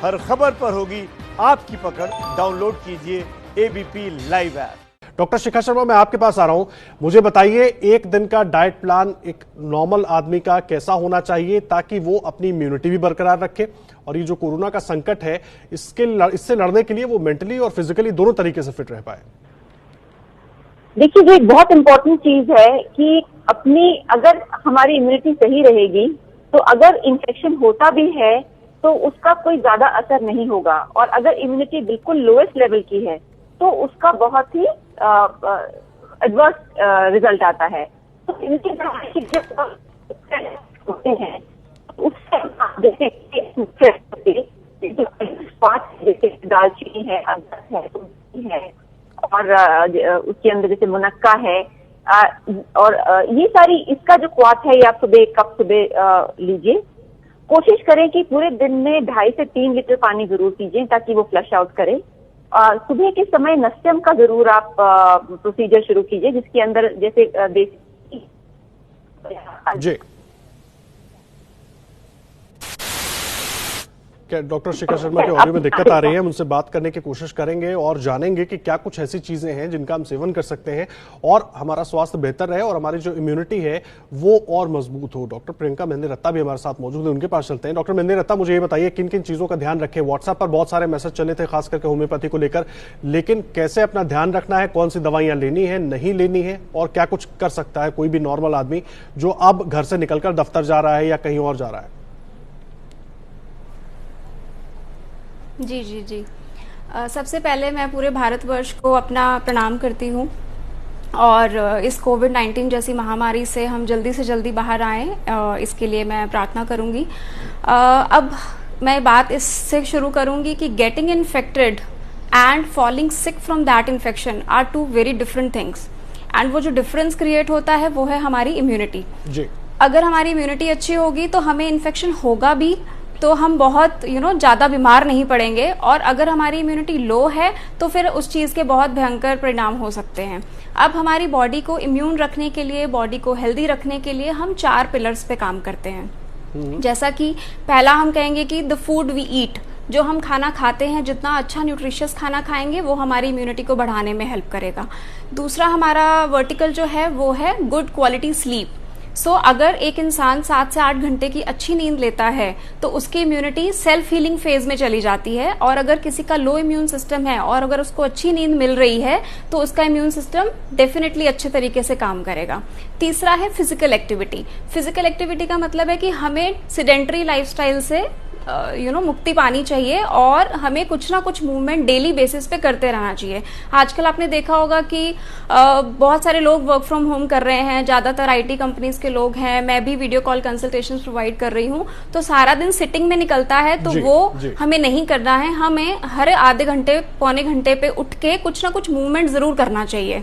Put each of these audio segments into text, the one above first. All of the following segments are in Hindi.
हर खबर पर होगी आपकी पकड़। डाउनलोड कीजिए ABP live app. Doctor Shikha Sharma, मैं आपके पास आ रहा हूं। मुझे बताइए, एक दिन का डाइट प्लान एक नॉर्मल आदमी का कैसा होना चाहिए ताकि वो अपनी इम्यूनिटी भी बरकरार रखे और ये जो कोरोना का संकट है इससे लड़ने के लिए वो मेंटली और फिजिकली दोनों तरीके से फिट रह पाए। देखिए, जो एक बहुत इम्पोर्टेंट चीज है कि अगर हमारी इम्यूनिटी सही रहेगी तो अगर इन्फेक्शन होता भी है तो उसका कोई ज्यादा असर नहीं होगा, और अगर इम्यूनिटी बिल्कुल लोएस्ट लेवल की है तो उसका बहुत ही एडवर्स रिजल्ट आता है। तो इम्यूनिटी बढ़ाने के लिए होते हैं उससे जैसे दालचीनी है, अदरक है, तुलसी है और उसके अंदर जैसे मुनक्का है और ये सारी, इसका जो क्वाथ है ये आप सुबह 1 कप सुबह लीजिए। कोशिश करें कि पूरे दिन में 2.5 से 3 लीटर पानी जरूर पीजिए ताकि वो फ्लश आउट करे। सुबह के समय नस्यम का जरूर आप प्रोसीजर शुरू कीजिए, जिसके अंदर जैसे देसी जी। क्या डॉक्टर शिखा शर्मा के ऑडियो में दिक्कत आ रही है? हम उनसे बात करने की कोशिश करेंगे और जानेंगे कि क्या कुछ ऐसी चीजें हैं जिनका हम सेवन कर सकते हैं और हमारा स्वास्थ्य बेहतर रहे और हमारी जो इम्यूनिटी है वो और मजबूत हो। डॉक्टर प्रियंका मेहंदी रत्ता भी हमारे साथ मौजूद है, उनके पास चलते हैं। डॉक्टर मेहंदी रत्ता, मुझे ये बताइए किन किन चीजों का ध्यान रखें? व्हाट्सएप पर बहुत सारे मैसेज चले थे खास करके होम्योपैथी को लेकर, लेकिन कैसे अपना ध्यान रखना है, कौन सी दवाइयां लेनी है, नहीं लेनी है, और क्या कुछ कर सकता है कोई भी नॉर्मल आदमी जो अब घर से निकलकर दफ्तर जा रहा है या कहीं और जा रहा है? जी जी जी। सबसे पहले मैं पूरे भारतवर्ष को अपना प्रणाम करती हूँ और इस कोविड-19 जैसी महामारी से हम जल्दी से जल्दी बाहर आएं, इसके लिए मैं प्रार्थना करूँगी। अब मैं बात इससे शुरू करूँगी कि getting infected and falling sick from that infection are 2 very different things, and वो जो डिफरेंस क्रिएट होता है वो है हमारी इम्यूनिटी। अगर हमारी इम्यूनिटी अच्छी होगी तो हमें इन्फेक्शन होगा भी तो हम बहुत ज़्यादा बीमार नहीं पड़ेंगे, और अगर हमारी इम्यूनिटी लो है तो फिर उस चीज़ के बहुत भयंकर परिणाम हो सकते हैं। अब हमारी बॉडी को इम्यून रखने के लिए, बॉडी को हेल्दी रखने के लिए हम 4 पिलर्स पे काम करते हैं। जैसा कि पहला हम कहेंगे कि द फूड वी ईट, जो हम खाना खाते हैं, जितना अच्छा न्यूट्रिशियस खाना खाएंगे वो हमारी इम्यूनिटी को बढ़ाने में हेल्प करेगा। दूसरा हमारा वर्टिकल जो है वो है गुड क्वालिटी स्लीप। अगर एक इंसान 7 से 8 घंटे की अच्छी नींद लेता है तो उसकी इम्यूनिटी सेल्फ हीलिंग फेज में चली जाती है, और अगर किसी का लो इम्यून सिस्टम है और अगर उसको अच्छी नींद मिल रही है तो उसका इम्यून सिस्टम डेफिनेटली अच्छे तरीके से काम करेगा। तीसरा है फिजिकल एक्टिविटी। फिजिकल एक्टिविटी का मतलब है कि हमें सिडेंटरी लाइफस्टाइल से मुक्ति पानी चाहिए और हमें कुछ ना कुछ मूवमेंट डेली बेसिस पे करते रहना चाहिए। आजकल आपने देखा होगा कि बहुत सारे लोग वर्क फ्रॉम होम कर रहे हैं, ज्यादातर आईटी कंपनीज के लोग हैं, मैं भी वीडियो कॉल कंसल्टेशन प्रोवाइड कर रही हूँ, तो सारा दिन सिटिंग में निकलता है, तो वो हमें नहीं करना है। हमें हर आधे घंटे पौने घंटे पे उठ के कुछ ना कुछ मूवमेंट जरूर करना चाहिए।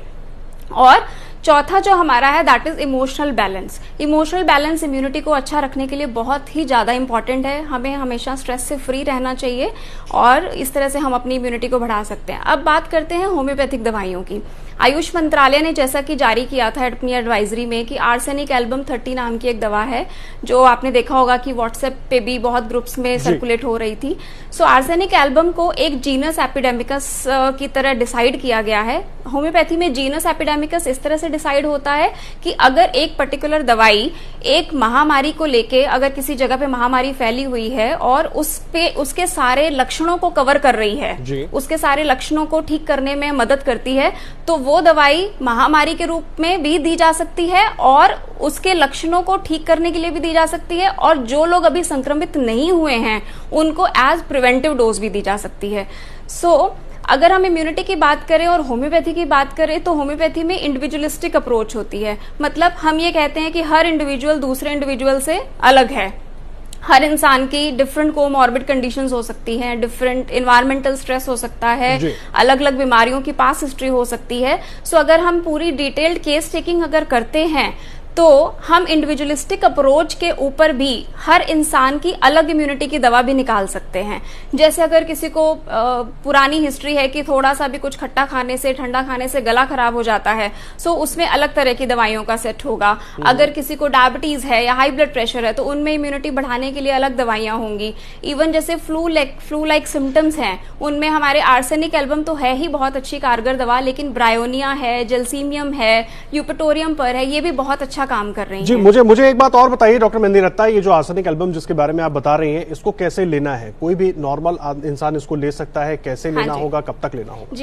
और चौथा जो हमारा है that is emotional balance. Emotional balance immunity को अच्छा रखने के लिए बहुत ही ज्यादा इंपॉर्टेंट है। हमें हमेशा स्ट्रेस से फ्री रहना चाहिए और इस तरह से हम अपनी इम्यूनिटी को बढ़ा सकते हैं। अब बात करते हैं होम्योपैथिक दवाइयों की। आयुष मंत्रालय ने जैसा कि जारी किया था अपनी एडवाइजरी में कि आर्सेनिक एल्बम 30 नाम की एक दवा है, जो आपने देखा होगा कि व्हाट्सएप पे भी बहुत ग्रुप्स में सर्कुलेट हो रही थी। आर्सेनिक एल्बम को एक जीनस एपिडेमिकस की तरह डिसाइड किया गया है। होम्योपैथी में जीनस एपिडेमिकस इस तरह से डिसाइड होता है कि अगर एक पर्टिकुलर दवाई एक महामारी को लेके, अगर किसी जगह पे महामारी फैली हुई है और उसके सारे लक्षणों को कवर कर रही है, उसके सारे लक्षणों को ठीक करने में मदद करती है, तो वो दवाई महामारी के रूप में भी दी जा सकती है और उसके लक्षणों को ठीक करने के लिए भी दी जा सकती है, और जो लोग अभी संक्रमित नहीं हुए हैं उनको एज प्रिवेंटिव डोज भी दी जा सकती है। अगर हम इम्यूनिटी की बात करें और होम्योपैथी की बात करें तो होम्योपैथी में इंडिविजुअलिस्टिक अप्रोच होती है। मतलब हम ये कहते हैं कि हर इंडिविजुअल दूसरे इंडिविजुअल से अलग है। हर इंसान की डिफरेंट कोमॉर्बिड कंडीशंस हो सकती हैं, डिफरेंट एनवायरमेंटल स्ट्रेस हो सकता है, अलग अलग बीमारियों की पास्ट हिस्ट्री हो सकती है। अगर हम पूरी डिटेल्ड केस टेकिंग अगर करते हैं तो हम इंडिविजुअलिस्टिक अप्रोच के ऊपर भी हर इंसान की अलग इम्यूनिटी की दवा भी निकाल सकते हैं। जैसे अगर किसी को पुरानी हिस्ट्री है कि थोड़ा सा भी कुछ खट्टा खाने से, ठंडा खाने से गला खराब हो जाता है, सो उसमें अलग तरह की दवाइयों का सेट होगा। अगर किसी को डायबिटीज है या हाई ब्लड प्रेशर है तो उनमें इम्यूनिटी बढ़ाने के लिए अलग दवाइयां होंगी। इवन जैसे फ्लू लाइक सिम्टम्स हैं, उनमें हमारे आर्सेनिक एल्बम तो है ही बहुत अच्छी कारगर दवा, लेकिन ब्रायोनिया है, जेल्सीमियम है, यूपेटोरियम पर है, ये भी बहुत अच्छा काम कर रही जी। हैं। मुझे एक बात और बताइए डॉक्टर मेहंदी रत्ता, ये जो आर्सेनिक एल्बम जिसके बारे में आप बता रही हैं, इसको कैसे लेना है? कोई भी नॉर्मल इंसान इसको ले सकता है? कैसे लेना होगा, कब तक लेना होगा?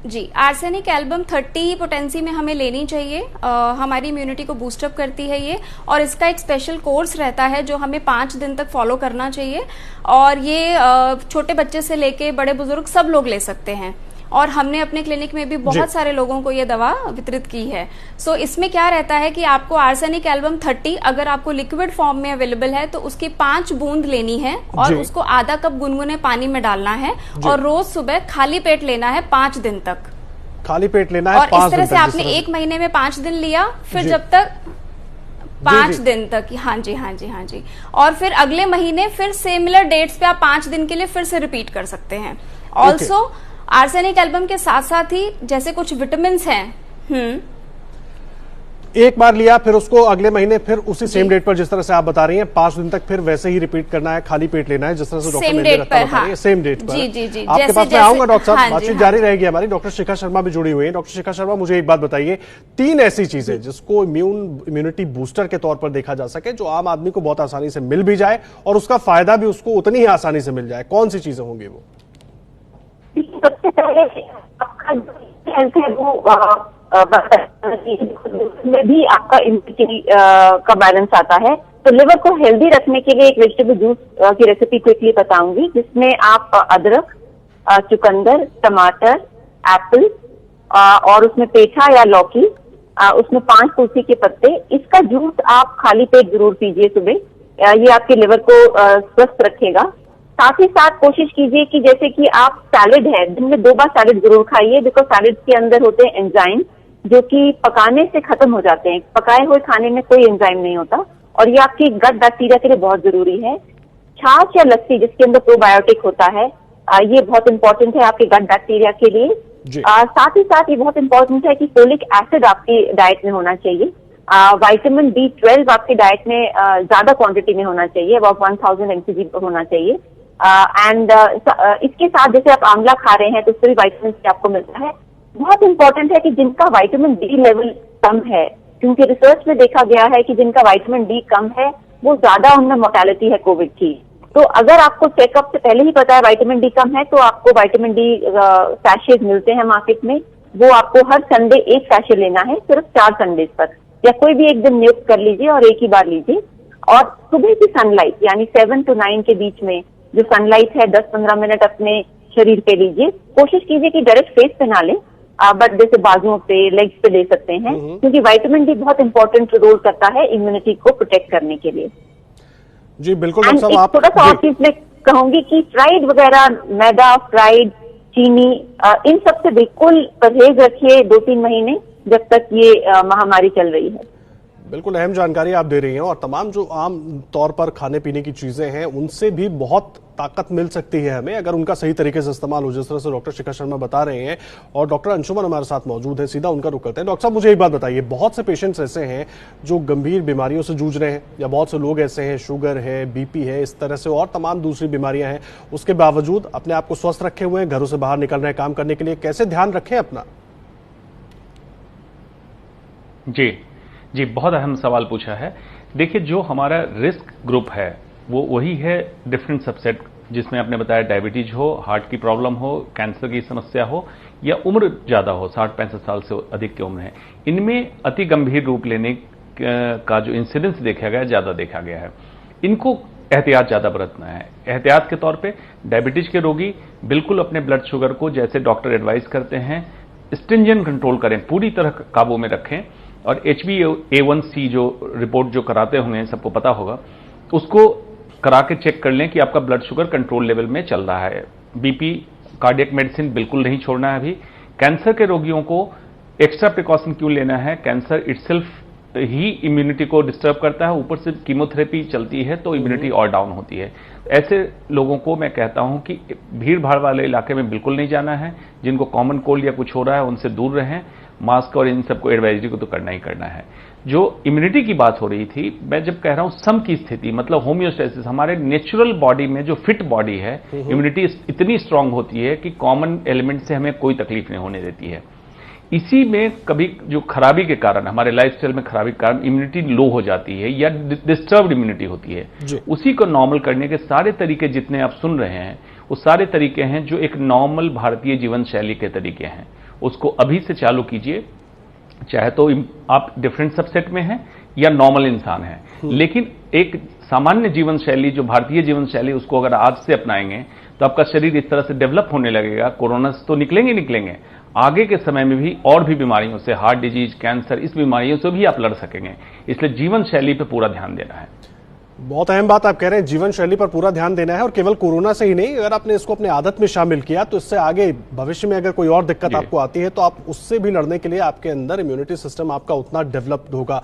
जी, आर्सेनिक एल्बम 30 पोटेंसी में हमें लेनी चाहिए। हमारी इम्यूनिटी को बूस्टअप करती है ये, और इसका एक स्पेशल कोर्स रहता है जो हमें 5 दिन तक फॉलो करना चाहिए। और ये छोटे बच्चे से लेके बड़े बुजुर्ग सब लोग ले सकते हैं, और हमने अपने क्लिनिक में भी बहुत सारे लोगों को ये दवा वितरित की है। सो इसमें क्या रहता है कि आपको आर्सेनिक एल्बम 30 अगर आपको लिक्विड फॉर्म में अवेलेबल है तो उसकी 5 बूंद लेनी है, और उसको आधा कप गुनगुने पानी में डालना है, और रोज सुबह खाली पेट लेना है 5 दिन तक। खाली पेट लेना है और इस तरह से आपने 1 महीने में 5 दिन लिया, फिर जब तक 5 दिन तक, हाँ जी, और फिर अगले महीने फिर सिमिलर डेट्स पे आप 5 दिन के लिए फिर से रिपीट कर सकते हैं। ऑल्सो आर्सेनिक एल्बम के साथ साथ ही जैसे कुछ विटामिन हैं, एक बार लिया फिर उसको अगले महीने फिर उसी सेम डेट पर, जिस तरह से आप बता रही हैं, 5 दिन तक फिर वैसे ही रिपीट करना है, खाली पेट लेना है, जिस तरह से डॉक्टर मेहंदी रत्ता बता रही है, सेम डेट पर। जी। आपके पास मैं आऊंगा डॉक्टर साहब, बातचीत जारी रहेगी हमारी। डॉक्टर शिखा शर्मा भी जुड़ी हुई है। डॉक्टर शिखा शर्मा, मुझे एक बात बताइए, 3 ऐसी चीजें जिसको इम्यूनिटी बूस्टर के तौर पर देखा जा सके, जो आम आदमी को बहुत आसानी से मिल भी जाए और उसका फायदा भी उसको उतनी ही आसानी से मिल जाए, कौन सी चीजें होंगी वो? सबसे पहले आपका जो हेल्थ है वो में भी आपका इम्यूनिटी का बैलेंस आता है। तो लिवर को हेल्दी रखने के लिए एक वेजिटेबल जूस की रेसिपी क्विकली बताऊंगी, जिसमें आप अदरक, चुकंदर, टमाटर, एप्पल और उसमें पेठा या लौकी, उसमें 5 तुलसी के पत्ते, इसका जूस आप खाली पेट जरूर पीजिए सुबह। ये आपके लिवर को स्वस्थ रखेगा। साथ ही साथ कोशिश कीजिए कि जैसे कि आप सैलेड है, दिन में 2 बार सैलेड जरूर खाइए, बिकॉज सैलेड के अंदर होते हैं एंजाइम जो कि पकाने से खत्म हो जाते हैं। पकाए हुए खाने में कोई एंजाइम नहीं होता, और ये आपकी गट बैक्टीरिया के लिए बहुत जरूरी है। छाछ या लस्सी जिसके अंदर प्रोबायोटिक होता है, ये बहुत इंपॉर्टेंट है आपके गट बैक्टीरिया के लिए। साथ ही साथ ये बहुत इंपॉर्टेंट है कि फोलिक एसिड आपकी डाइट में होना चाहिए। विटामिन B12 आपकी डाइट में ज्यादा क्वांटिटी में होना चाहिए, अबाउट 1000 mcg होना चाहिए। एंड इसके साथ जैसे आप आंवला खा रहे हैं तो उससे भी विटामिन सी आपको मिलता है। बहुत इंपॉर्टेंट है कि जिनका विटामिन डी लेवल कम है, क्योंकि रिसर्च में देखा गया है कि जिनका विटामिन डी कम है वो ज्यादा उनमें मोर्टेलिटी है कोविड की। तो अगर आपको चेकअप से पहले ही पता है विटामिन डी कम है, तो आपको विटामिन डी सैशेज मिलते हैं मार्केट में, वो आपको हर संडे 1 सैशे लेना है, सिर्फ 4 संडेज पर, या कोई भी एक दिन नियुक्त कर लीजिए और एक ही बार लीजिए। और सुबह की सनलाइट यानी 7 to 9 के बीच में जो सनलाइट है 10-15 मिनट अपने शरीर पे लीजिए। कोशिश कीजिए कि डायरेक्ट फेस पे ना लें, बट जैसे बाजुओं पे, लेग्स पे ले सकते हैं, क्योंकि विटामिन डी बहुत इंपॉर्टेंट रोल करता है इम्यूनिटी को प्रोटेक्ट करने के लिए। जी बिल्कुल डॉक्टर साहब, आप थोड़ा सा और चीज मैं कहूंगी कि फ्राइड वगैरह, मैदा, फ्राइड, चीनी, इन सब से बिल्कुल परहेज रखिए 2-3 महीने, जब तक ये महामारी चल रही है। बिल्कुल अहम जानकारी आप दे रही हैं, और तमाम जो आम तौर पर खाने पीने की चीजें हैं उनसे भी बहुत ताकत मिल सकती है हमें, अगर उनका सही तरीके से इस्तेमाल हो, जिस तरह से डॉक्टर शिखा शर्मा बता रहे हैं। और डॉक्टर अंशुमन हमारे साथ मौजूद हैं, सीधा उनका रुख करते हैं। डॉक्टर साहब, मुझे एक बात बताइए, बहुत से पेशेंट्स ऐसे हैं जो गंभीर बीमारियों से जूझ रहे हैं, या बहुत से लोग ऐसे हैं, शुगर है, बीपी है, इस तरह से और तमाम दूसरी बीमारियां हैं, उसके बावजूद अपने आप को स्वस्थ रखे हुए हैं, घरों से बाहर निकल रहे हैं काम करने के लिए, कैसे ध्यान रखें अपना? जी, बहुत अहम सवाल पूछा है। देखिए, जो हमारा रिस्क ग्रुप है वो वही है डिफरेंट सबसेट, जिसमें आपने बताया डायबिटीज हो, हार्ट की प्रॉब्लम हो, कैंसर की समस्या हो, या उम्र ज्यादा हो, 60-65 साल से अधिक की उम्र है। इनमें अति गंभीर रूप लेने का जो इंसिडेंस देखा गया, ज्यादा देखा गया है। इनको एहतियात ज्यादा बरतना है। एहतियात के तौर पे डायबिटीज के रोगी बिल्कुल अपने ब्लड शुगर को, जैसे डॉक्टर एडवाइस करते हैं, स्ट्रिंजेंट कंट्रोल करें, पूरी तरह काबू में रखें। और HbA1c जो रिपोर्ट जो कराते होंगे, सबको पता होगा, उसको करा के चेक कर लें कि आपका ब्लड शुगर कंट्रोल लेवल में चल रहा है। बीपी, कार्डियक मेडिसिन बिल्कुल नहीं छोड़ना है अभी। कैंसर के रोगियों को एक्स्ट्रा प्रिकॉशन क्यों लेना है? कैंसर इटसेल्फ ही इम्यूनिटी को डिस्टर्ब करता है, ऊपर से कीमोथेरेपी चलती है तो इम्यूनिटी और डाउन होती है। ऐसे लोगों को मैं कहता हूं कि भीड़ भाड़ वाले इलाके में बिल्कुल नहीं जाना है। जिनको कॉमन कोल्ड या कुछ हो रहा है उनसे दूर रहें। मास्क और इन सबको एडवाइजरी को तो करना ही करना है। जो इम्यूनिटी की बात हो रही थी, मैं जब कह रहा हूं सम की स्थिति, मतलब होम्योस्टेसिस, हमारे नेचुरल बॉडी में जो फिट बॉडी है, इम्यूनिटी इतनी स्ट्रांग होती है कि कॉमन एलिमेंट से हमें कोई तकलीफ नहीं होने देती है। इसी में कभी जो खराबी के कारण, हमारे लाइफस्टाइल में खराबी के कारण इम्यूनिटी लो हो जाती है या डिस्टर्ब्ड इम्यूनिटी होती है, उसी को नॉर्मल करने के सारे तरीके जितने आप सुन रहे हैं वो सारे तरीके हैं जो एक नॉर्मल भारतीय जीवन शैली के तरीके हैं। उसको अभी से चालू कीजिए, चाहे तो आप डिफरेंट सबसेट में हैं या नॉर्मल इंसान हैं, लेकिन एक सामान्य जीवन शैली जो भारतीय जीवन शैली, उसको अगर आज से अपनाएंगे तो आपका शरीर इस तरह से डेवलप होने लगेगा। कोरोना से तो निकलेंगे, आगे के समय में भी और भी बीमारियों से, हार्ट डिजीज, कैंसर, इस बीमारियों से भी आप लड़ सकेंगे। इसलिए जीवन शैली पर पूरा ध्यान देना है। बहुत अहम बात आप कह रहे हैं, जीवन शैली पर पूरा ध्यान देना है। और केवल कोरोना से ही नहीं, अगर आपने इसको अपने आदत में शामिल किया तो इससे आगे भविष्य में अगर कोई और दिक्कत आपको आती है तो आप उससे भी लड़ने के लिए आपके अंदर इम्यूनिटी सिस्टम आपका उतना डेवलप्ड होगा।